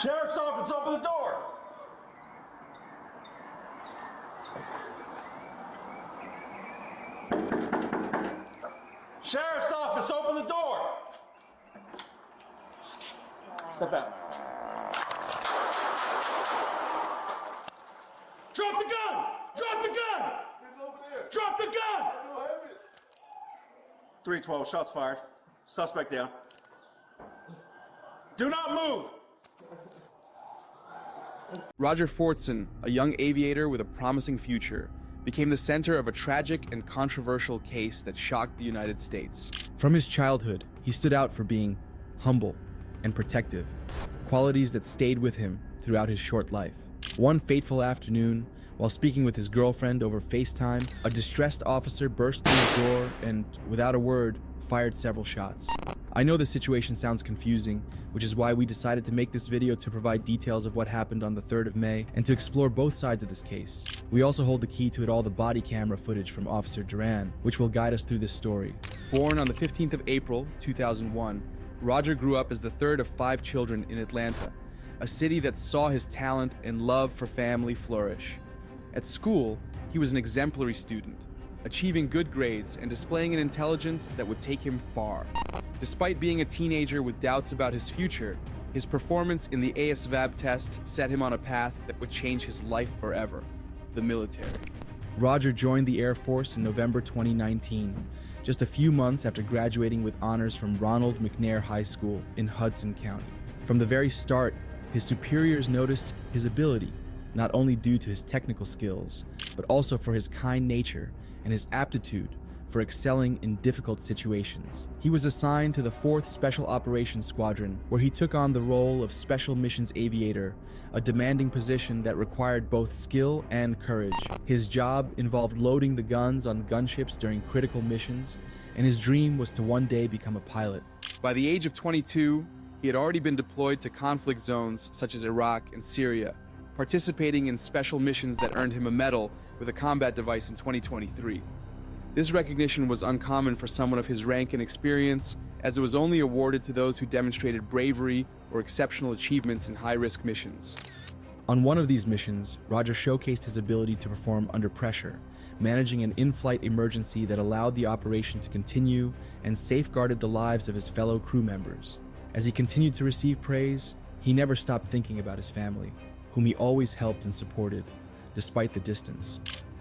Sheriff's office, open the door! Sheriff's office, open the door! Step out. Drop the gun! Drop the gun! It's over there. Drop the gun! I don't have it. 312, shots fired. Suspect down. Do not move! Roger Fortson, a young aviator with a promising future, became the center of a tragic and controversial case that shocked the United States. From his childhood, he stood out for being humble and protective, qualities that stayed with him throughout his short life. One fateful afternoon, while speaking with his girlfriend over FaceTime, a distressed officer burst through his door and, without a word, fired several shots. I know the situation sounds confusing, which is why we decided to make this video to provide details of what happened on the 3rd of May and to explore both sides of this case. We also hold the key to all the body camera footage from Officer Duran, which will guide us through this story. Born on the 15th of April, 2001, Roger grew up as the third of 5 children in Atlanta, a city that saw his talent and love for family flourish. At school, he was an exemplary student, achieving good grades and displaying an intelligence that would take him far. Despite being a teenager with doubts about his future, his performance in the ASVAB test set him on a path that would change his life forever: the military. Roger joined the Air Force in November 2019, just a few months after graduating with honors from Ronald McNair High School in Hudson County. From the very start, his superiors noticed his ability, not only due to his technical skills, but also for his kind nature and his aptitude for excelling in difficult situations. He was assigned to the 4th Special Operations Squadron, where he took on the role of Special Missions Aviator, a demanding position that required both skill and courage. His job involved loading the guns on gunships during critical missions, and his dream was to one day become a pilot. By the age of 22, he had already been deployed to conflict zones such as Iraq and Syria, participating in special missions that earned him a medal with a combat device in 2023. This recognition was uncommon for someone of his rank and experience, as it was only awarded to those who demonstrated bravery or exceptional achievements in high-risk missions. On one of these missions, Roger showcased his ability to perform under pressure, managing an in-flight emergency that allowed the operation to continue and safeguarded the lives of his fellow crew members. As he continued to receive praise, he never stopped thinking about his family, whom he always helped and supported, despite the distance.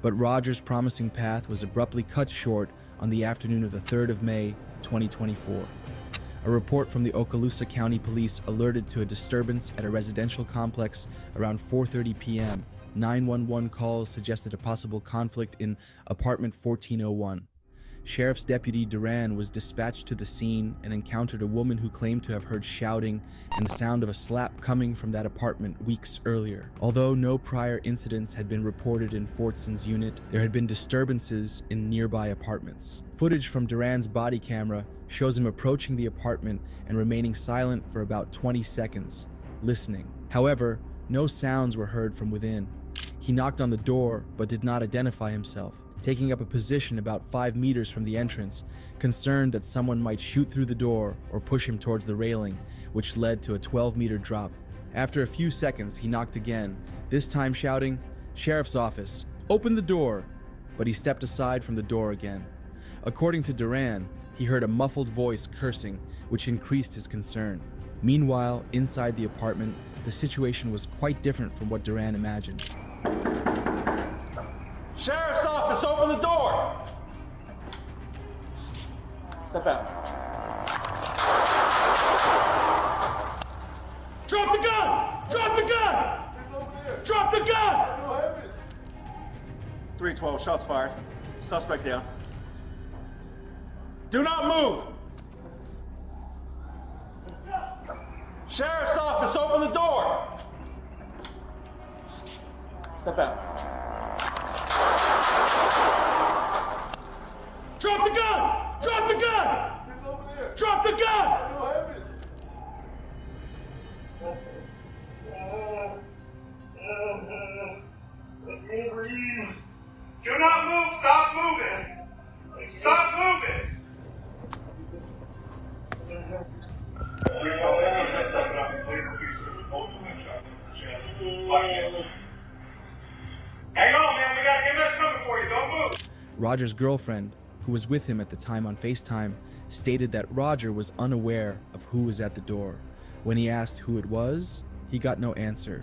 But Roger's promising path was abruptly cut short on the afternoon of the 3rd of May, 2024. A report from the Okaloosa County Police alerted to a disturbance at a residential complex around 4:30 p.m. 911 calls suggested a possible conflict in apartment 1401. Sheriff's Deputy Duran was dispatched to the scene and encountered a woman who claimed to have heard shouting and the sound of a slap coming from that apartment weeks earlier. Although no prior incidents had been reported in Fortson's unit, there had been disturbances in nearby apartments. Footage from Duran's body camera shows him approaching the apartment and remaining silent for about 20 seconds, listening. However, no sounds were heard from within. He knocked on the door but did not identify himself, taking up a position about 5 meters from the entrance, concerned that someone might shoot through the door or push him towards the railing, which led to a 12-meter drop. After a few seconds, he knocked again, this time shouting, "Sheriff's office, open the door!" But he stepped aside from the door again. According to Duran, he heard a muffled voice cursing, which increased his concern. Meanwhile, inside the apartment, the situation was quite different from what Duran imagined. Sheriff's office, open the door! Step out. Drop the gun! Drop the gun! It's over there. Drop the gun! I don't have it. 312, shots fired. Suspect down. Do not move! Sheriff's office, open the door! Step out. Drop the gun! Drop the gun! It's over there. Drop the gun! I don't have it. Do not move! Stop moving! Stop moving! We Hang on, man. We got EMS coming for you. Don't move. Roger's girlfriend, who was with him at the time on FaceTime, stated that Roger was unaware of who was at the door. When he asked who it was, he got no answer.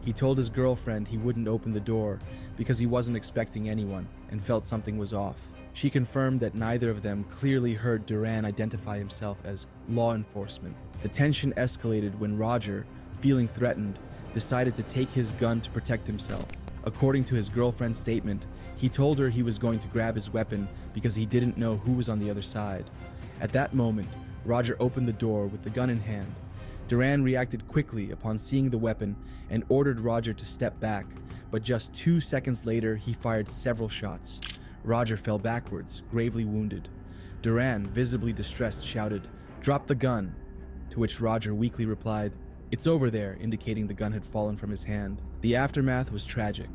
He told his girlfriend he wouldn't open the door because he wasn't expecting anyone and felt something was off. She confirmed that neither of them clearly heard Duran identify himself as law enforcement. The tension escalated when Roger, feeling threatened, decided to take his gun to protect himself. According to his girlfriend's statement, he told her he was going to grab his weapon because he didn't know who was on the other side. At that moment, Roger opened the door with the gun in hand. Duran reacted quickly upon seeing the weapon and ordered Roger to step back, but just 2 seconds later, he fired several shots. Roger fell backwards, gravely wounded. Duran, visibly distressed, shouted, "Drop the gun," to which Roger weakly replied, "It's over there," indicating the gun had fallen from his hand. The aftermath was tragic.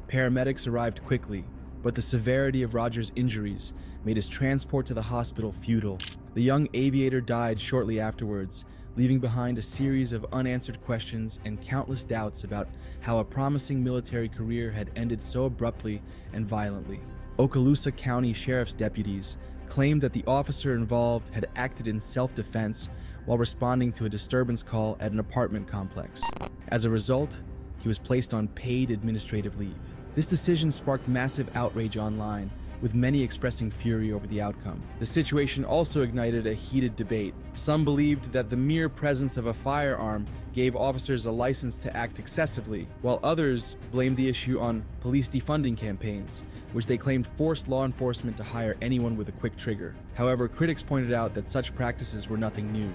Paramedics arrived quickly, but the severity of Roger's injuries made his transport to the hospital futile. The young aviator died shortly afterwards, leaving behind a series of unanswered questions and countless doubts about how a promising military career had ended so abruptly and violently. Okaloosa County Sheriff's deputies claimed that the officer involved had acted in self-defense while responding to a disturbance call at an apartment complex. As a result, he was placed on paid administrative leave. This decision sparked massive outrage online, with many expressing fury over the outcome. The situation also ignited a heated debate. Some believed that the mere presence of a firearm gave officers a license to act excessively, while others blamed the issue on police defunding campaigns, which they claimed forced law enforcement to hire anyone with a quick trigger. However, critics pointed out that such practices were nothing new.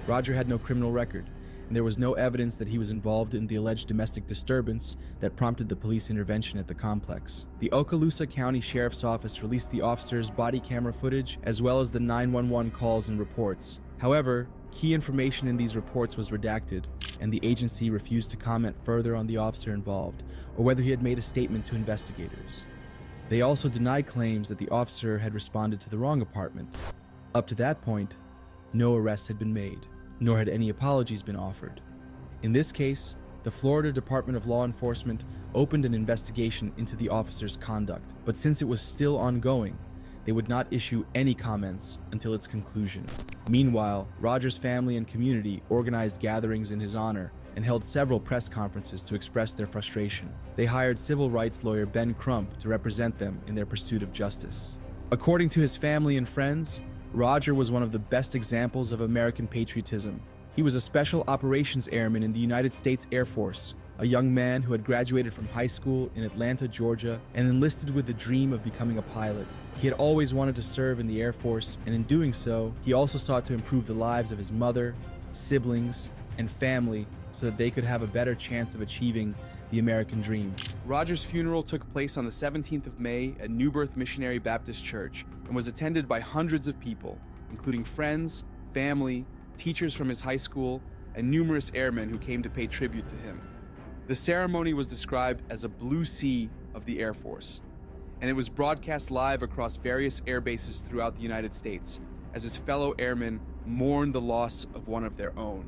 Roger had no criminal record, and there was no evidence that he was involved in the alleged domestic disturbance that prompted the police intervention at the complex. The Okaloosa County Sheriff's Office released the officer's body camera footage as well as the 911 calls and reports. However, key information in these reports was redacted, and the agency refused to comment further on the officer involved or whether he had made a statement to investigators. They also denied claims that the officer had responded to the wrong apartment. Up to that point, no arrests had been made, nor had any apologies been offered. In this case, the Florida Department of Law Enforcement opened an investigation into the officer's conduct, but since it was still ongoing, they would not issue any comments until its conclusion. Meanwhile, Roger's family and community organized gatherings in his honor and held several press conferences to express their frustration. They hired civil rights lawyer Ben Crump to represent them in their pursuit of justice. According to his family and friends, Roger was one of the best examples of American patriotism. He was a special operations airman in the United States Air Force, a young man who had graduated from high school in Atlanta, Georgia, and enlisted with the dream of becoming a pilot. He had always wanted to serve in the Air Force, and in doing so, he also sought to improve the lives of his mother, siblings, and family so that they could have a better chance of achieving the American dream. Roger's funeral took place on the 17th of May at New Birth Missionary Baptist Church and was attended by hundreds of people, including friends, family, teachers from his high school, and numerous airmen who came to pay tribute to him. The ceremony was described as a blue sea of the Air Force, and it was broadcast live across various air bases throughout the United States as his fellow airmen mourned the loss of one of their own.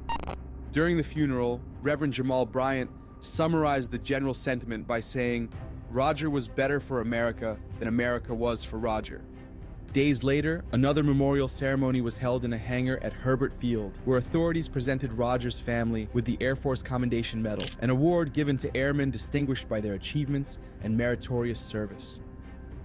During the funeral, Reverend Jamal Bryant summarized the general sentiment by saying, "Roger was better for America than America was for Roger." Days later, another memorial ceremony was held in a hangar at Herbert Field, where authorities presented Roger's family with the Air Force Commendation Medal, an award given to airmen distinguished by their achievements and meritorious service.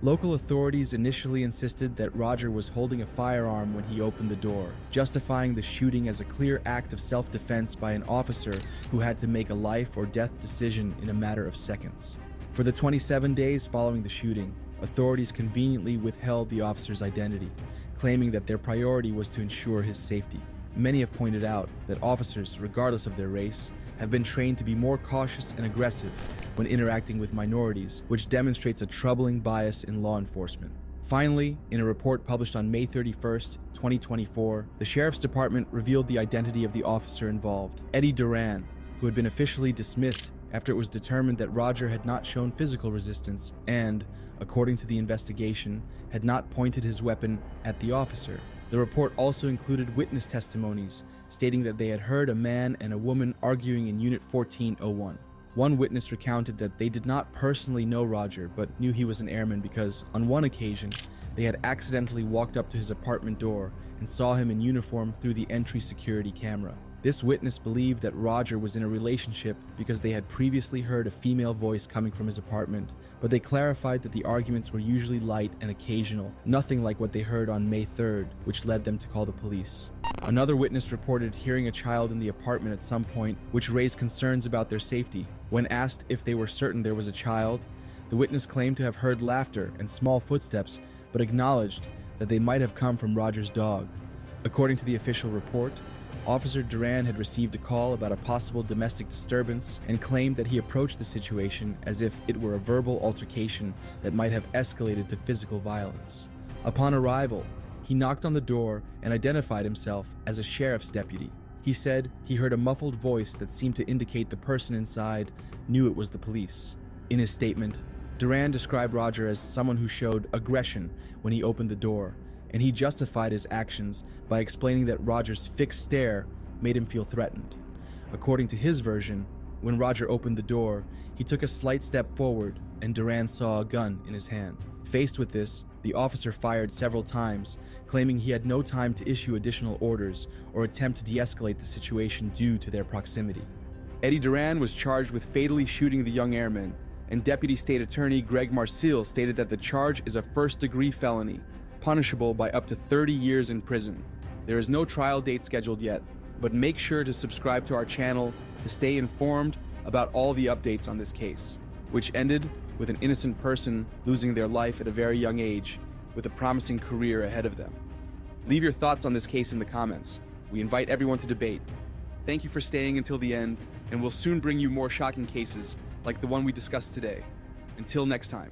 Local authorities initially insisted that Roger was holding a firearm when he opened the door, justifying the shooting as a clear act of self-defense by an officer who had to make a life or death decision in a matter of seconds. For the 27 days following the shooting, authorities conveniently withheld the officer's identity, claiming that their priority was to ensure his safety. Many have pointed out that officers, regardless of their race, have been trained to be more cautious and aggressive when interacting with minorities, which demonstrates a troubling bias in law enforcement. Finally, in a report published on May 31st, 2024, the Sheriff's Department revealed the identity of the officer involved, Eddie Duran, who had been officially dismissed after it was determined that Roger had not shown physical resistance and, according to the investigation, had not pointed his weapon at the officer. The report also included witness testimonies stating that they had heard a man and a woman arguing in Unit 1401. One witness recounted that they did not personally know Roger, but knew he was an airman because, on one occasion, they had accidentally walked up to his apartment door and saw him in uniform through the entry security camera. This witness believed that Roger was in a relationship because they had previously heard a female voice coming from his apartment, but they clarified that the arguments were usually light and occasional, nothing like what they heard on May 3rd, which led them to call the police. Another witness reported hearing a child in the apartment at some point, which raised concerns about their safety. When asked if they were certain there was a child, the witness claimed to have heard laughter and small footsteps, but acknowledged that they might have come from Roger's dog. According to the official report, Officer Duran had received a call about a possible domestic disturbance and claimed that he approached the situation as if it were a verbal altercation that might have escalated to physical violence. Upon arrival, he knocked on the door and identified himself as a sheriff's deputy. He said he heard a muffled voice that seemed to indicate the person inside knew it was the police. In his statement, Duran described Roger as someone who showed aggression when he opened the door, and he justified his actions by explaining that Roger's fixed stare made him feel threatened. According to his version, when Roger opened the door, he took a slight step forward and Duran saw a gun in his hand. Faced with this, the officer fired several times, claiming he had no time to issue additional orders or attempt to de-escalate the situation due to their proximity. Eddie Duran was charged with fatally shooting the young airman, and Deputy State Attorney Greg Marcille stated that the charge is a first-degree felony, punishable by up to 30 years in prison. There is no trial date scheduled yet, but make sure to subscribe to our channel to stay informed about all the updates on this case, which ended with an innocent person losing their life at a very young age with a promising career ahead of them. Leave your thoughts on this case in the comments. We invite everyone to debate. Thank you for staying until the end, and we'll soon bring you more shocking cases like the one we discussed today. Until next time.